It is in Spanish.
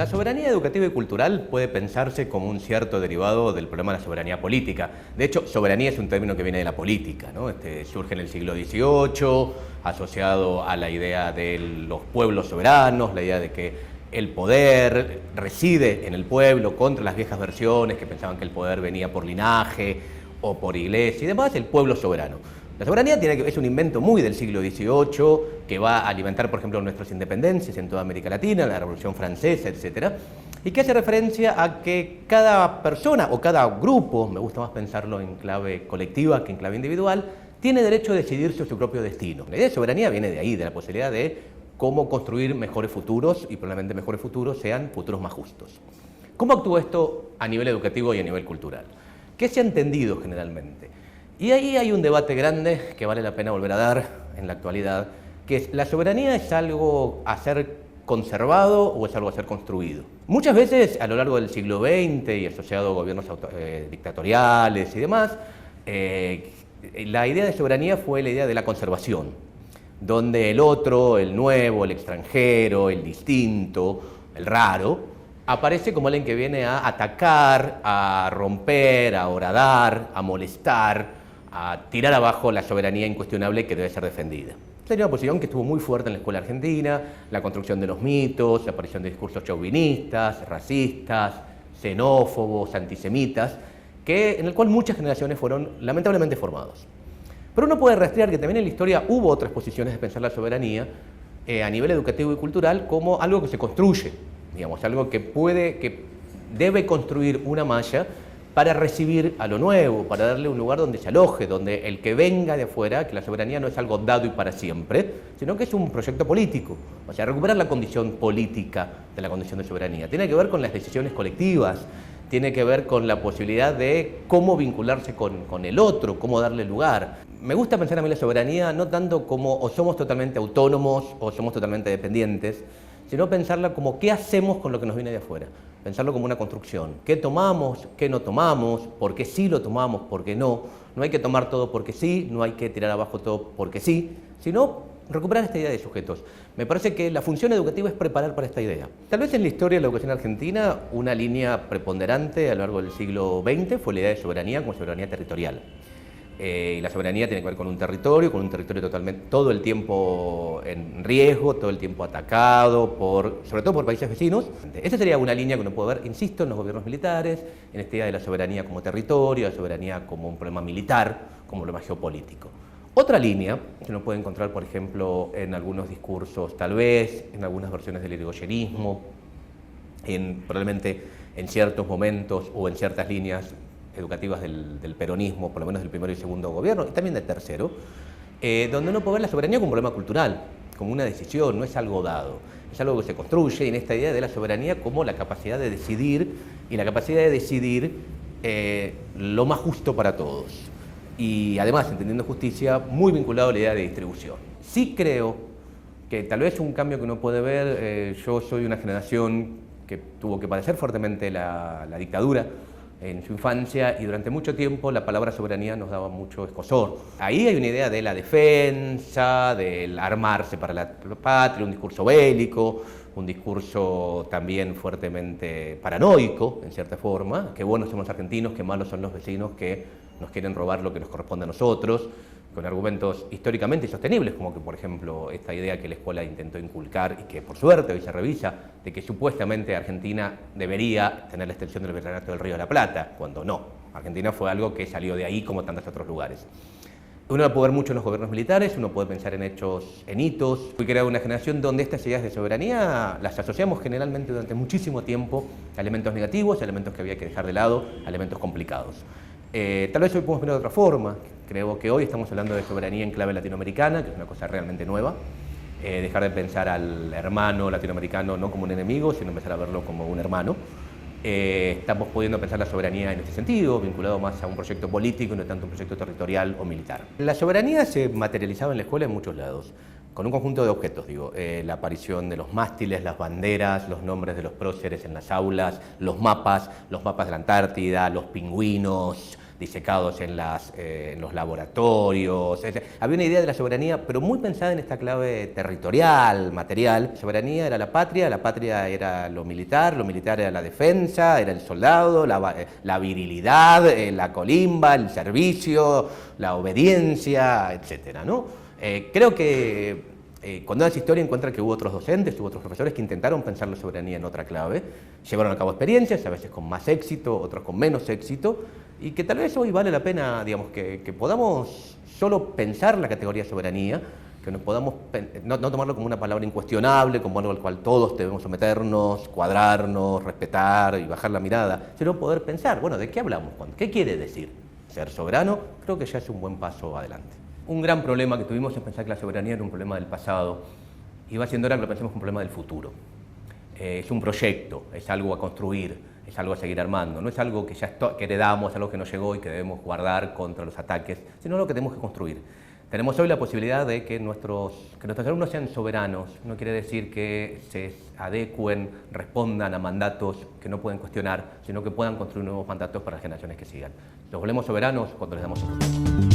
La soberanía educativa y cultural puede pensarse como un cierto derivado del problema de la soberanía política. De hecho, soberanía es un término que viene de la política, ¿no? Surge en el siglo XVIII, asociado a la idea de los pueblos soberanos, la idea de que el poder reside en el pueblo contra las viejas versiones que pensaban que el poder venía por linaje o por iglesia y demás, el pueblo soberano. La soberanía es un invento muy del siglo XVIII que va a alimentar, por ejemplo, nuestras independencias en toda América Latina, la Revolución Francesa, etc. Y que hace referencia a que cada persona o cada grupo, me gusta más pensarlo en clave colectiva que en clave individual, tiene derecho a decidir sobre su propio destino. La idea de soberanía viene de ahí, de la posibilidad de cómo construir mejores futuros y probablemente mejores futuros sean futuros más justos. ¿Cómo actúa esto a nivel educativo y a nivel cultural? ¿Qué se ha entendido generalmente? Y ahí hay un debate grande que vale la pena volver a dar en la actualidad, que es, ¿la soberanía es algo a ser conservado o es algo a ser construido? Muchas veces a lo largo del siglo XX y asociado a gobiernos dictatoriales y demás, la idea de soberanía fue la idea de la conservación, donde el otro, el nuevo, el extranjero, el distinto, el raro, aparece como alguien que viene a atacar, a romper, a horadar, a molestar, a tirar abajo la soberanía incuestionable que debe ser defendida. Sería una posición que estuvo muy fuerte en la escuela argentina, la construcción de los mitos, la aparición de discursos chauvinistas, racistas, xenófobos, antisemitas, en el cual muchas generaciones fueron lamentablemente formados. Pero uno puede rastrear que también en la historia hubo otras posiciones de pensar la soberanía a nivel educativo y cultural como algo que se construye, digamos, algo que debe construir una malla para recibir a lo nuevo, para darle un lugar donde se aloje, donde el que venga de afuera, que la soberanía no es algo dado y para siempre, sino que es un proyecto político. O sea, recuperar la condición política de la condición de soberanía. Tiene que ver con las decisiones colectivas, tiene que ver con la posibilidad de cómo vincularse con el otro, cómo darle lugar. Me gusta pensar a mí la soberanía no tanto como o somos totalmente autónomos o somos totalmente dependientes, sino pensarla como qué hacemos con lo que nos viene de afuera. Pensarlo como una construcción. ¿Qué tomamos? ¿Qué no tomamos? ¿Por qué sí lo tomamos? ¿Por qué no? No hay que tomar todo porque sí, no hay que tirar abajo todo porque sí, sino recuperar esta idea de sujetos. Me parece que la función educativa es preparar para esta idea. Tal vez en la historia de la educación argentina, una línea preponderante a lo largo del siglo XX fue la idea de soberanía como soberanía territorial. Y la soberanía tiene que ver con un territorio totalmente, todo el tiempo en riesgo, todo el tiempo atacado, sobre todo por países vecinos. Esa sería una línea que uno puede ver, insisto, en los gobiernos militares, en esta idea de la soberanía como territorio, la soberanía como un problema militar, como un problema geopolítico. Otra línea que uno puede encontrar, por ejemplo, en algunos discursos, tal vez, en algunas versiones del irigoyenismo, probablemente en ciertos momentos o en ciertas líneas educativas del peronismo, por lo menos del primero y segundo gobierno, y también del tercero, donde uno puede ver la soberanía como un problema cultural, como una decisión, no es algo dado, es algo que se construye en esta idea de la soberanía como la capacidad de decidir, y la capacidad de decidir lo más justo para todos. Y además, entendiendo justicia, muy vinculado a la idea de distribución. Sí creo que tal vez un cambio que uno puede ver, yo soy una generación que tuvo que padecer fuertemente la dictadura en su infancia y durante mucho tiempo la palabra soberanía nos daba mucho escozor. Ahí hay una idea de la defensa, del armarse para la patria, un discurso bélico, un discurso también fuertemente paranoico, en cierta forma, que buenos son los argentinos, que malos son los vecinos que nos quieren robar lo que nos corresponde a nosotros, con argumentos históricamente insostenibles, como que, por ejemplo, esta idea que la escuela intentó inculcar y que, por suerte, hoy se revisa, de que supuestamente Argentina debería tener la extensión del Virreinato del Río de la Plata, cuando no. Argentina fue algo que salió de ahí como tantos otros lugares. Uno lo puede ver mucho en los gobiernos militares, uno puede pensar en hitos. Fui creada una generación donde estas ideas de soberanía las asociamos generalmente durante muchísimo tiempo a elementos negativos, a elementos que había que dejar de lado, a elementos complicados. Tal vez hoy podemos verlo de otra forma. Creo que hoy estamos hablando de soberanía en clave latinoamericana, que es una cosa realmente nueva. Dejar de pensar al hermano latinoamericano no como un enemigo, sino empezar a verlo como un hermano. Estamos pudiendo pensar la soberanía en este sentido, vinculado más a un proyecto político y no tanto a un proyecto territorial o militar. La soberanía se materializaba en la escuela en muchos lados, con un conjunto de objetos, la aparición de los mástiles, las banderas, los nombres de los próceres en las aulas, los mapas de la Antártida, los pingüinos, disecados en los laboratorios. Había una idea de la soberanía, pero muy pensada en esta clave territorial, material. La soberanía era la patria era lo militar era la defensa, era el soldado, la virilidad, la colimba, el servicio, la obediencia, etcétera, ¿no? Creo que cuando haces historia encuentra que hubo otros docentes, hubo otros profesores que intentaron pensar la soberanía en otra clave, llevaron a cabo experiencias, a veces con más éxito, otros con menos éxito, y que tal vez hoy vale la pena, digamos, que podamos solo pensar la categoría soberanía, que nos podamos no tomarlo como una palabra incuestionable, como algo al cual todos debemos someternos, cuadrarnos, respetar y bajar la mirada, sino poder pensar, bueno, ¿de qué hablamos? ¿Qué quiere decir ser soberano? Creo que ya es un buen paso adelante. Un gran problema que tuvimos es pensar que la soberanía era un problema del pasado y va siendo hora que lo pensemos como un problema del futuro. Es un proyecto, es algo a construir, es algo a seguir armando, no es algo que ya que heredamos, es algo que nos llegó y que debemos guardar contra los ataques, sino algo que tenemos que construir. Tenemos hoy la posibilidad de que nuestros alumnos sean soberanos, no quiere decir que se adecuen, respondan a mandatos que no pueden cuestionar, sino que puedan construir nuevos mandatos para las generaciones que sigan. Los volvemos soberanos cuando les damos un futuro.